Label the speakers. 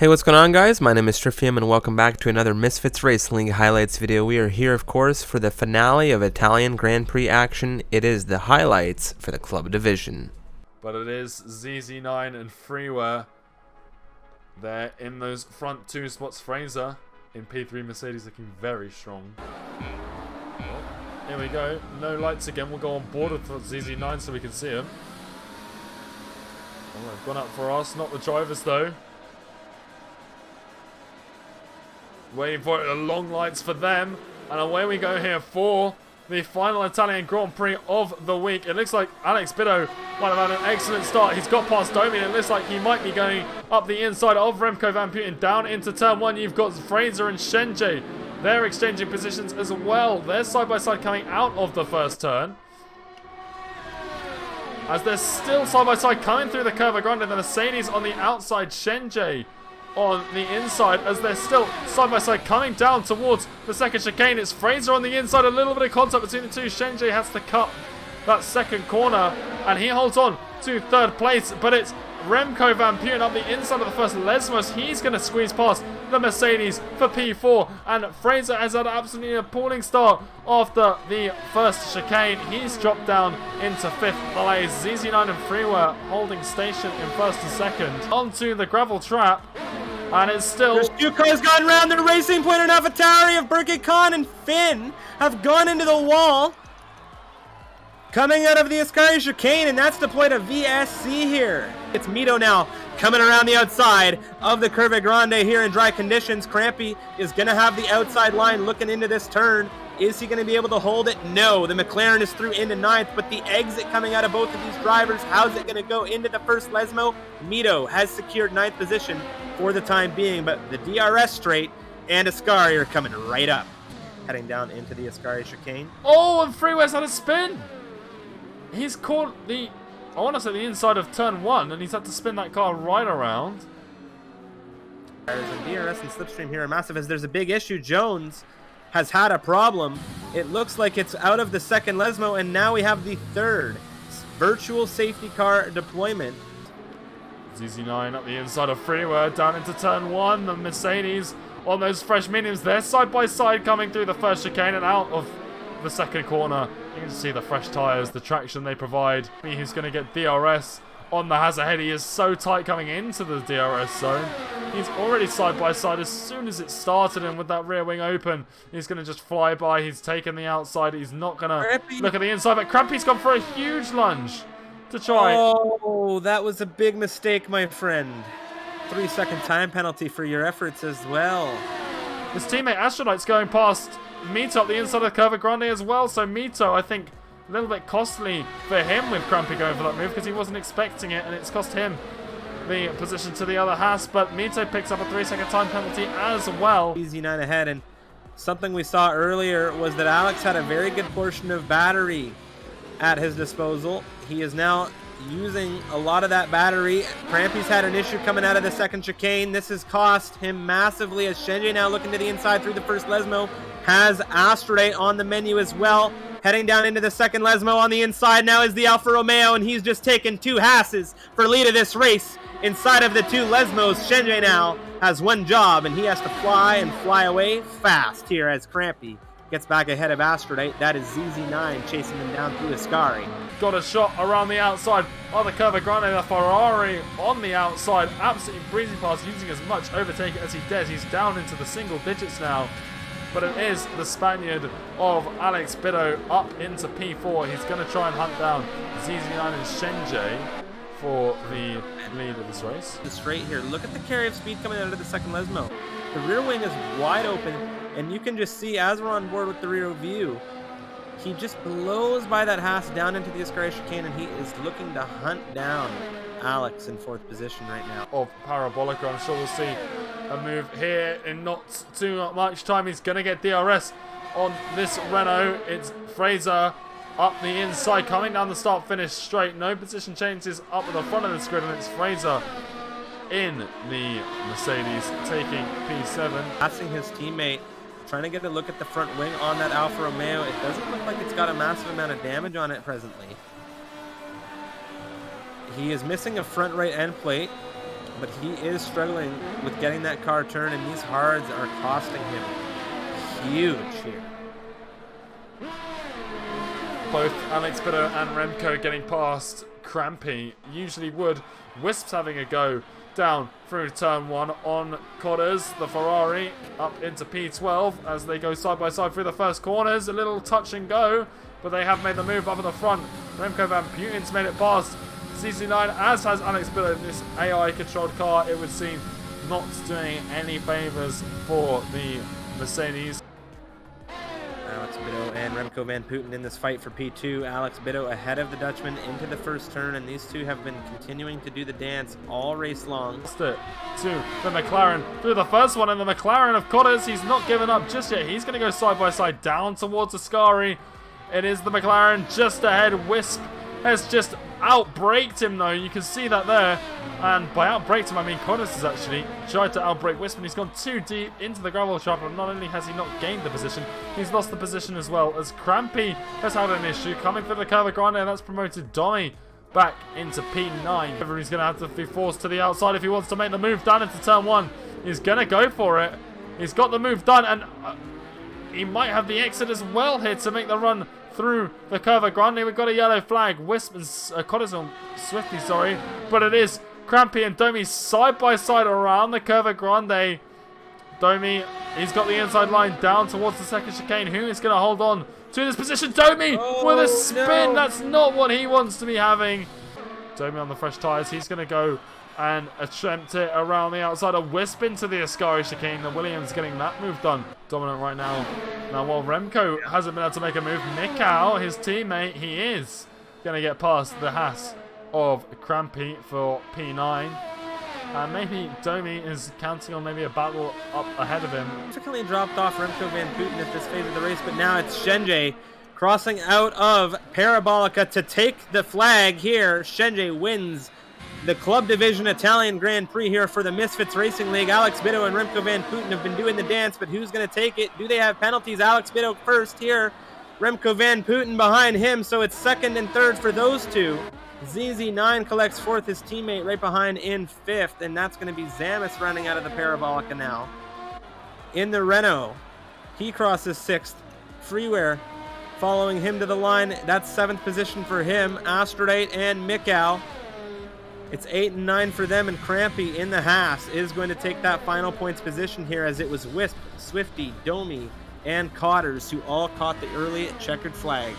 Speaker 1: Hey, what's going on, guys? My name is Strifium and welcome back to another Misfits Racing League highlights video. We are here, of course, for the finale of Italian Grand Prix action. It is the highlights for the club division.
Speaker 2: But it is ZZ9 and Freeware. They're in those front two spots. Fraser in P3 Mercedes looking very strong. Here we go. No lights again. We'll go on board with ZZ9 so we can see him. Oh, they've gone up for us. Not the drivers, though. Waiting for the long lights for them. And away we go here for the final Italian Grand Prix of the week. It looks like Alex Biddo might have had an excellent start. He's got past Domi and it looks like he might be going up the inside of Remco Van Putten down into turn one. You've got Fraser and Shenji. They're exchanging positions as well. They're side by side coming out of the first turn. As they're still side by side coming through the Curva Grande. The Mercedes on the outside. Shenji on the inside as they're still side by side coming down towards the second chicane. It's Fraser on the inside, a little bit of contact between the two. Shenji has to cut that second corner and he holds on to third place, but it's Remco Van Putten up the inside of the first Lesmos. He's going to squeeze past the Mercedes for P4, and Fraser has had absolutely an appalling start after the first chicane. He's dropped down into fifth place. ZZ9 and Freeware holding station in first and second. Onto the gravel trap, and it's still...
Speaker 3: There's two cars gone round. The Racing Point and AlphaTauri of Burkett Khan and Finn have gone into the wall. Coming out of the Ascari chicane, and that's deployed a VSC here. It's Mito now coming around the outside of the Curva Grande here in dry conditions. Crampy is going to have the outside line looking into this turn. Is he going to be able to hold it? No. The McLaren is through into ninth, but the exit coming out of both of these drivers, how's it going to go into the first Lesmo? Mito has secured ninth position for the time being, but the DRS straight and Ascari are coming right up. Heading down into the Ascari chicane.
Speaker 2: Oh, and Freeware's had a spin. He's caught the, I want to say the inside of turn one, and he's had to spin that car right around.
Speaker 3: There's a DRS and slipstream here are massive as there's a big issue. Jones has had a problem. It looks like it's out of the second Lesmo, and now we have the third virtual safety car deployment.
Speaker 2: ZZ9 up the inside of Freeware, down into turn one. The Mercedes on those fresh mediums. They're side by side coming through the first chicane and out of the second corner. You can see the fresh tyres, the traction they provide. He's going to get DRS on the hazard head. He is so tight coming into the DRS zone. He's already side by side as soon as it started, and with that rear wing open, he's going to just fly by. He's taken the outside. He's not going to look at the inside, but Crampy's gone for a huge lunge to try.
Speaker 3: Oh, that was a big mistake, my friend. 3-second time penalty for your efforts as well.
Speaker 2: His teammate Astronite's going past Mito up the inside of Curva Grande as well, so Mito, I think, a little bit costly for him with Crampy going for that move because he wasn't expecting it, and it's cost him the position to the other Haas, but Mito picks up a 3-second time penalty as well.
Speaker 3: ZZ9 ahead, and something we saw earlier was that Alex had a very good portion of battery at his disposal. He is now using a lot of that battery. Crampy's had an issue coming out of the second chicane. This has cost him massively as Shenji now looking to the inside through the first Lesmo. Has Astrode on the menu as well. Heading down into the second Lesmo on the inside now is the Alfa Romeo, and he's just taken two Hasses for lead of this race. Inside of the two Lesmos, Shenji now has one job, and he has to fly and fly away fast here as Crampy gets back ahead of Astrode. That is ZZ9 chasing him down through Ascari.
Speaker 2: Got a shot around the outside of the Curva Grande. The Ferrari on the outside, absolutely breezing past, using as much overtake as he dares. He's down into the single digits now. But it is the Spaniard of Alex Biddo up into P4. He's going to try and hunt down ZZ9 and Shenji for the lead of this race.
Speaker 3: Straight here. Look at the carry of speed coming out of the second Lesmo. The rear wing is wide open, and you can just see as we're on board with the rear view, he just blows by that Haas down into the Ascari chicane, and he is looking to hunt down Alex in fourth position right now.
Speaker 2: Of Parabolica, I'm sure we'll see a move here in not too much time. He's going to get DRS on this Renault. It's Fraser up the inside, coming down the start finish straight. No position changes up at the front of the grid, and it's Fraser in the Mercedes taking P7.
Speaker 3: Passing his teammate, trying to get a look at the front wing on that Alfa Romeo. It doesn't look like it's got a massive amount of damage on it presently. He is missing a front right end plate. but he is struggling with getting that car turned, and these hards are costing him huge here.
Speaker 2: Both Alex Bitter and Remco getting past Crampy. Usually would. Wisp's having a go down through turn 1 on Cotters, the Ferrari, up into P12 as they go side by side through the first corners. A little touch and go, but they have made the move up at the front. Remco Van Puten's made it past CC9, as has Alex Bitter in this AI-controlled car. It would seem not doing any favours for the Mercedes.
Speaker 3: Alex Bido and Remco Van Putten in this fight for P2. Alex Bido ahead of the Dutchman into the first turn, and these two have been continuing to do the dance all race long.
Speaker 2: Lost it to the McLaren through the first one, and the McLaren of Cotters, he's not given up just yet. He's going to go side by side down towards Ascari. It is the McLaren just ahead. Wisp has just outbraked him though, you can see that there. And by outbraked him, I mean Cotters has actually tried to outbrake Wisp, and he's gone too deep into the gravel trap, and not only has he not gained the position, he's lost the position as well, as Crampy has had an issue coming through the Curva Grande, and that's promoted Dommy back into P9. He's going to have to be forced to the outside if he wants to make the move down into turn 1. He's going to go for it. He's got the move done, and he might have the exit as well here to make the run through the Curva Grande. We've got a yellow flag. Wisp and Cotters on Swifty, sorry. But it is Crampy and Domi side by side around the Curva Grande. Domi, he's got the inside line down towards the second chicane. Who is going to hold on to this position? Domi with a spin. No. That's not what he wants to be having. Domi on the fresh tyres. He's going to go and attempt it around the outside. A Wisp into the Ascari chicane. The Williams getting that move done. Dominant right now. Now, while Remco hasn't been able to make a move, Mikau, his teammate, he is going to get past the Haas of Crampy for P9. And maybe Domi is counting on maybe a battle up ahead of him.
Speaker 3: Significantly dropped off Remco Van Putten at this phase of the race, but now it's Shenjay crossing out of Parabolica to take the flag here. Shenjay wins the Club Division Italian Grand Prix here for the Misfits Racing League. Alex Bido and Remco Van Putten have been doing the dance, but who's going to take it? Do they have penalties? Alex Bido first here. Remco Van Putten behind him, so it's second and third for those two. ZZ9 collects fourth, his teammate right behind in fifth, and that's going to be Zamis running out of the Parabolica now. In the Renault, he crosses sixth. Freeware following him to the line. That's seventh position for him. Astrodate and Mikau. It's 8 and 9 for them, and Crampy in the Haas is going to take that final points position here, as it was Wisp, Swifty, Domi, and Cotters who all caught the early checkered flag.